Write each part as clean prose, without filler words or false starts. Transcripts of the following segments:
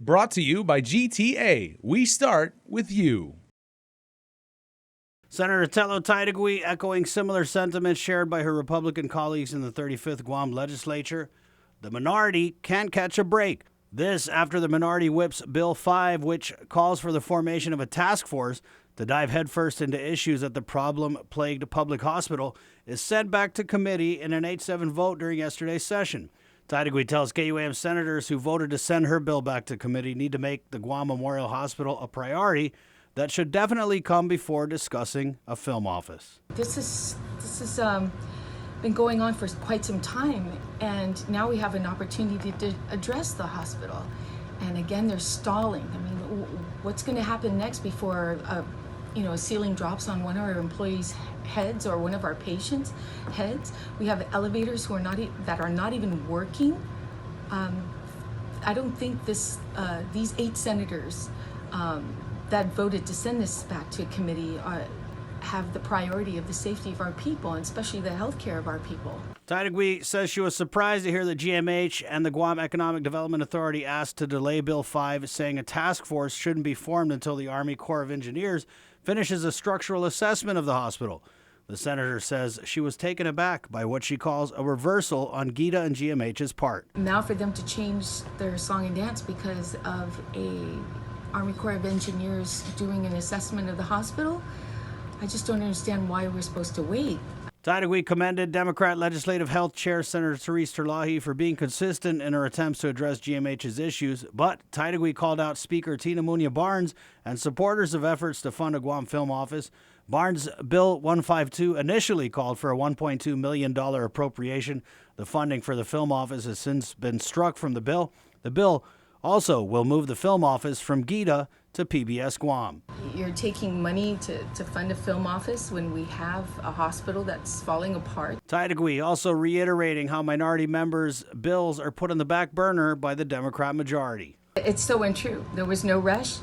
Brought to you by GTA. We start with you. Senator Telo Taitague echoing similar sentiments shared by her Republican colleagues in the 35th Guam legislature. The minority can't catch a break. This after the minority whips Bill 5, which calls for the formation of a task force to dive headfirst into issues at the problem-plagued public hospital, is sent back to committee in an 8-7 vote during yesterday's session. Taitague tells KUAM senators who voted to send her bill back to committee need to make the Guam Memorial Hospital a priority that should definitely come before discussing a film office. This has been going on for quite some time, and now we have an opportunity to address the hospital. And again, they're stalling. I mean, what's going to happen next before a ceiling drops on one of our employees' heads or one of our patients' heads? We have elevators who are that are not even working. I don't think these 8 senators that voted to send this back to committee have the priority of the safety of our people, and especially the health care of our people. Taitague says she was surprised to hear that GMH and the Guam Economic Development Authority asked to delay Bill 5, saying a task force shouldn't be formed until the Army Corps of Engineers finishes a structural assessment of the hospital. The senator says she was taken aback by what she calls a reversal on GIDA and GMH's part. Now for them to change their song and dance because of a Army Corps of Engineers doing an assessment of the hospital, I just don't understand why we're supposed to wait. Taitague commended Democrat Legislative Health Chair Senator Therese Terlahi for being consistent in her attempts to address GMH's issues, but Taitague called out Speaker Tina Munya Barnes and supporters of efforts to fund a Guam film office. Barnes' Bill 152 initially called for a $1.2 million appropriation. The funding for the film office has since been struck from the bill. The bill also will move the film office from GIDA to PBS Guam. You're taking money to fund a film office when we have a hospital that's falling apart. Taitague also reiterating how minority members' bills are put on the back burner by the Democrat majority. It's so untrue. There was no rush.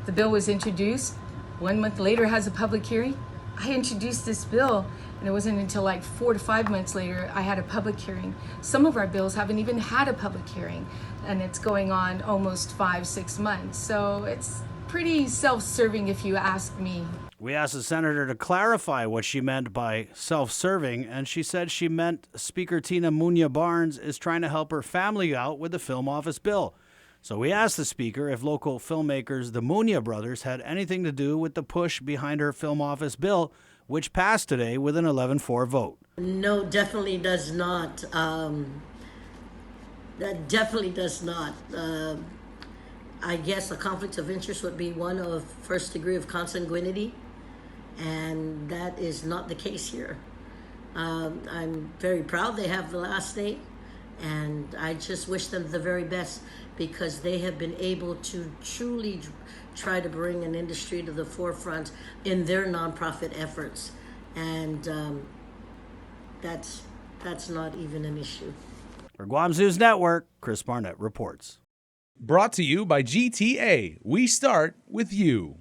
The bill was introduced. 1 month later has a public hearing. I introduced this bill, and it wasn't until like 4 to 5 months later I had a public hearing. Some of our bills haven't even had a public hearing, and it's going on almost 5-6 months. So it's pretty self-serving if you ask me. We asked the senator to clarify what she meant by self-serving, and she said she meant Speaker Tina Munya Barnes is trying to help her family out with the film office bill. So we asked the speaker if local filmmakers, the Munya brothers, had anything to do with the push behind her film office bill, which passed today with an 11-4 vote. No, definitely does not. That definitely does not. I guess a conflict of interest would be one of first degree of consanguinity, and that is not the case here. I'm very proud they have the last name, and I just wish them the very best because they have been able to truly try to bring an industry to the forefront in their nonprofit efforts, and that's not even an issue. For Guam's News Network, Chris Barnett reports. Brought to you by GTA. We start with you.